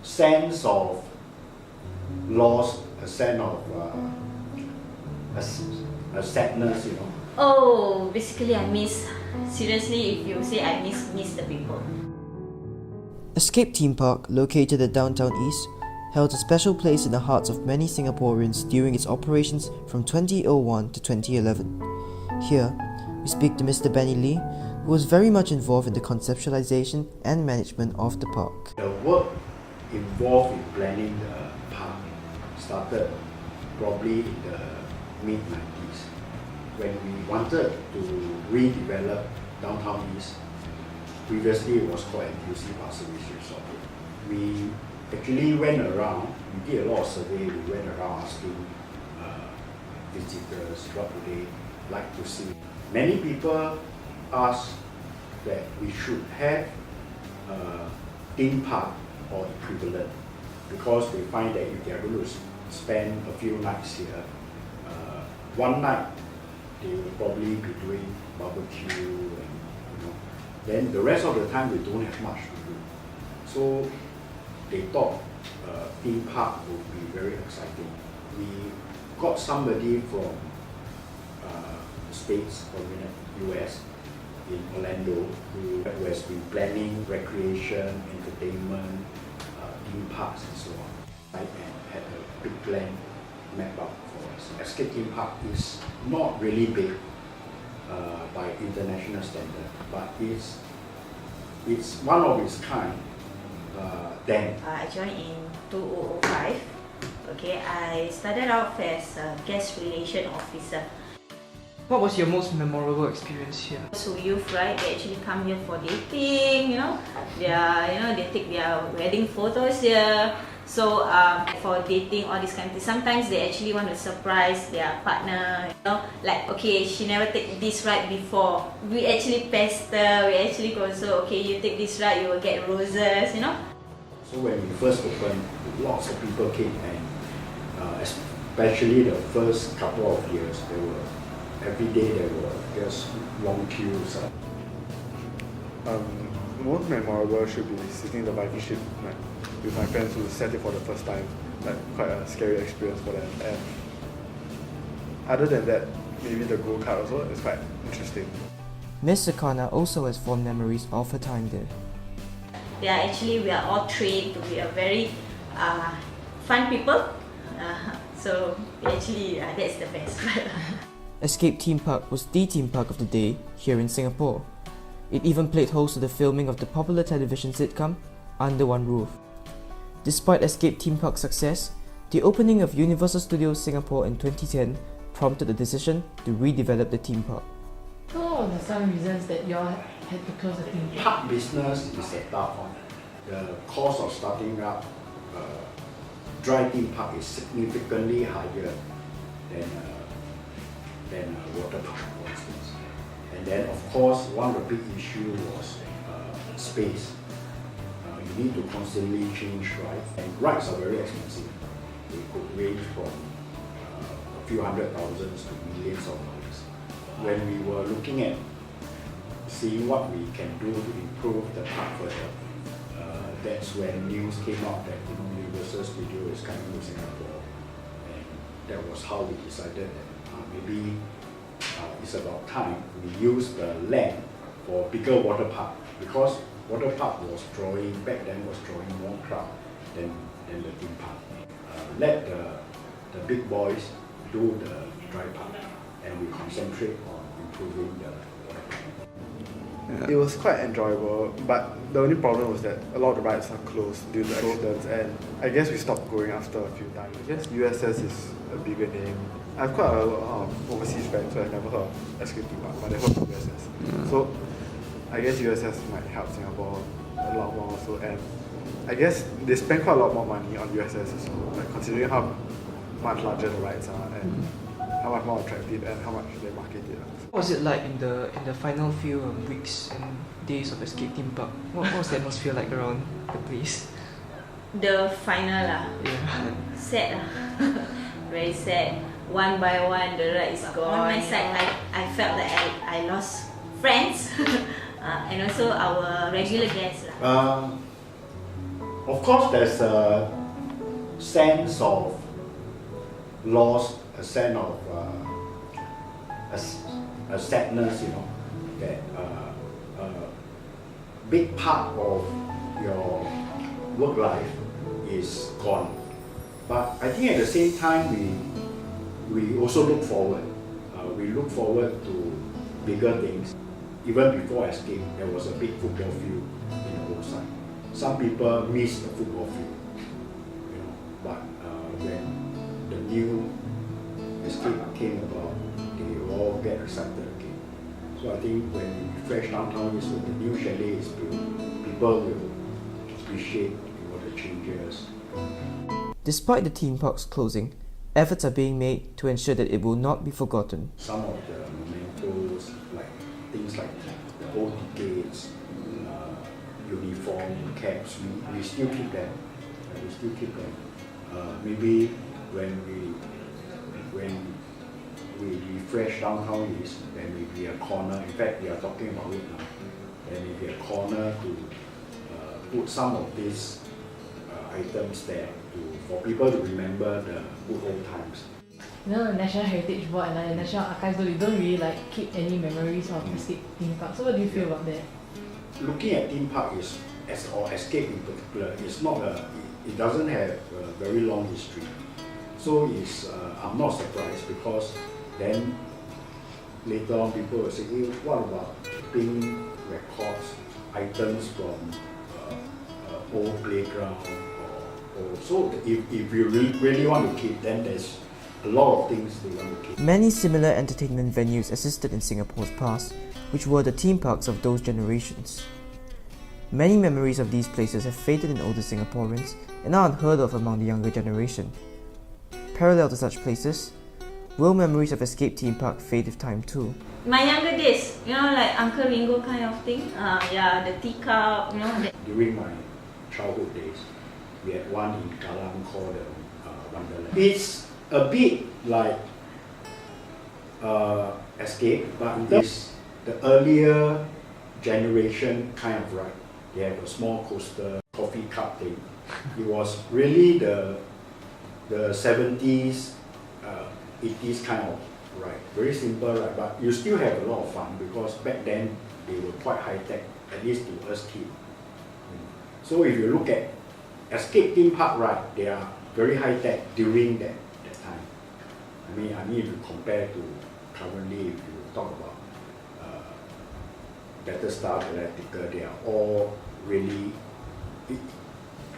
sense of loss, a sense of a sadness, you know? Oh, basically I miss, seriously, if you say I miss the people. Escape Theme Park, located at downtown East, held a special place in the hearts of many Singaporeans during its operations from 2001 to 2011. Here, we speak to Mr. Benny Lee, who was very much involved in the conceptualization and management of the park. The work involved in planning the park started probably in the mid-90s when we wanted to redevelop downtown East. Previously it was called NUS History Society. We actually went around, we did a lot of survey, we went around asking visitors what do they like to see. Many people asked that we should have a theme park or equivalent because they find that if they are going to spend a few nights here, one night they will probably be doing barbecue and then the rest of the time we don't have much to do. So they thought theme park would be very exciting. We got somebody from States, from US, in Orlando, who has been planning recreation, entertainment, theme parks and so on, right? And had a big plan mapped out for us. Escape Theme Park is not really big by international standard, but it's one of its kind then. I joined in 2005. Okay, I started off as a guest relation officer. What was your most memorable experience here? So youth, right? They actually come here for dating. They take their wedding photos here. So for dating, all this kind of things. Sometimes they actually want to surprise their partner. Like okay, she never take this ride before. We actually pester. We actually go, so okay, you take this ride, you will get roses. So when we first opened, lots of people came, and especially the first couple of years, every day there were just long queues. Most memorable should be sitting the Viking ship with my friends who set it for the first time. Quite a scary experience for them. And other than that, maybe the go-kart also is quite interesting. Ms. Sakana also has fond memories of her time there. We are all trained to be a very fun people. So actually, that's the best. Escape Theme Park was the theme park of the day here in Singapore. It even played host to the filming of the popular television sitcom Under One Roof. Despite Escape Theme Park's success, the opening of Universal Studios Singapore in 2010 prompted the decision to redevelop the theme park. So what were some reasons that you all had to close the theme park? Park business is a tough one. The cost of starting up dry theme park is significantly higher than a water park, for instance. And then, of course, one of the big issues was space. You need to constantly change rides, and rides are very expensive. They could range from a few hundred thousands to millions of dollars. When we were looking at seeing what we can do to improve the park further, that's when news came out that Universal Studios is coming to Singapore, and that was how we decided that maybe it's about time we use the land for bigger water park, because water park was drawing more crowd than the theme park. Let the big boys do the dry park, and we concentrate on improving the water park. It was quite enjoyable, but the only problem was that a lot of the rides are closed due to accidents, and I guess we stopped going after a few times. I guess USS is a bigger name. I have quite a lot of overseas friends, so I've never heard of Escape Theme Park, but they heard of USS. So I guess USS might help Singapore a lot more also, and I guess they spend quite a lot more money on USS as well, considering how much larger the rides are and how much more attractive and how much they market it. What was it like in the final few weeks and days of Escape Theme Park? What was the atmosphere like around the place? The final Yeah. sad very sad. One by one, the ride is gone. On my side, I felt that I lost friends and also our regular guests. Of course, there's a sense of loss, a sense of a sadness, you know, that a big part of your work life is gone. But I think at the same time, we also look forward. We look forward to bigger things. Even before Escape, there was a big football field in the old side. Some people miss the football field, you know, but when the new Escape came about, they all get excited again. So I think when we refresh downtown East, when the new chalet is built, people will appreciate, you know, the changes. Despite the theme park's closing, efforts are being made to ensure that it will not be forgotten. Some of the mementos, like things like the old tickets, uniform, caps, we still keep them. We still keep them. Maybe when we refresh downtown East, there may be a corner. In fact, we are talking about it now. There may be a corner to put some of these items there for people to remember the good old times. You know, the National Heritage Board and the National Archives, they don't really like keep any memories of Escape theme park. So what do you feel about that? Looking at theme park or Escape in particular, it's not it doesn't have a very long history. So I'm not surprised, because then later on people will say, hey, what about keeping records, items from old playground? So if you really want to keep, then there's a lot of things they want to keep. Many similar entertainment venues existed in Singapore's past, which were the theme parks of those generations. Many memories of these places have faded in older Singaporeans and are unheard of among the younger generation. Parallel to such places, will memories of Escape theme park fade with time too? My younger days, you know, like Uncle Ringo kind of thing. Yeah, the teacup, you know. During my childhood days, we had one in Kallang called the Wonderland. It's a bit like Escape, but it's the earlier generation kind of ride. They have a small coaster, coffee cup thing. It was really the 70s, 80s kind of ride. Very simple ride, but you still have a lot of fun, because back then they were quite high tech, at least to us kids. So if you look at Escape theme park ride, they are very high tech during that time. I mean if you compare to currently, if you talk about better stuff, Galactica, they are all really,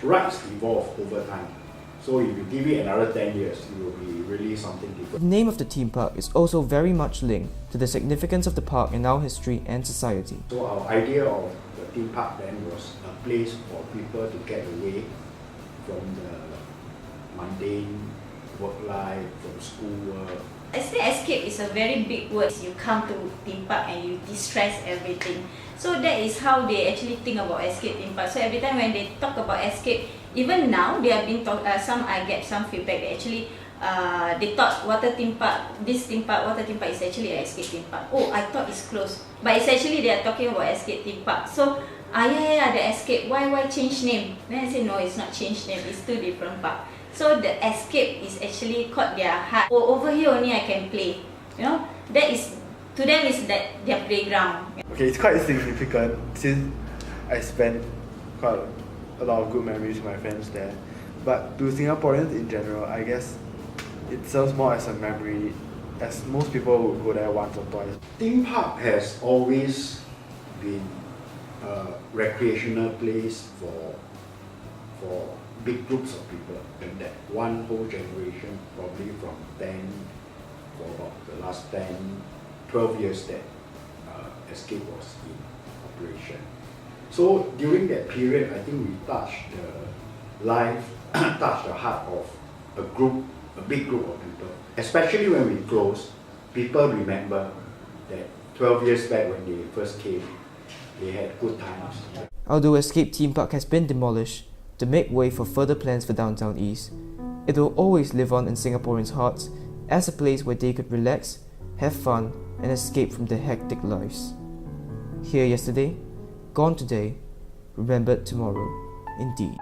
rides evolve over time. So if you give it another 10 years, it will be really something The different. name of the theme park is also very much linked to the significance of the park in our history and society. So our idea of the theme park then was a place for people to get away from the mundane work life, from school work. I say escape is a very big word. You come to theme park and you distress everything. So that is how they actually think about escape theme park. So every time when they talk about escape, even now they have been I get some feedback that actually they thought water theme park is actually an escape theme park. Oh, I thought it's closed, but it's actually they are talking about escape theme park. So the escape. Why change name? Then I say no, it's not change name. It's two different park. So the escape is actually caught their heart. Oh, over here only I can play. You know, that is, to them is that their playground. Okay, it's quite significant since I spent quite a lot of good memories with my friends there. But to Singaporeans in general, I guess it serves more as a memory, as most people would go there once or twice. Theme park has always been a recreational place for big groups of people, and that one whole generation, probably from 10 for about the last 10, 12 years that Escape was in operation. So during that period, I think we touched the life, touched the heart of a big group of people. Especially when we closed, people remember that 12 years back when they first came, they had good times. Although Escape theme park has been demolished to make way for further plans for Downtown East, it will always live on in Singaporeans' hearts as a place where they could relax, have fun, and escape from their hectic lives. Here yesterday, gone today, remembered tomorrow, indeed.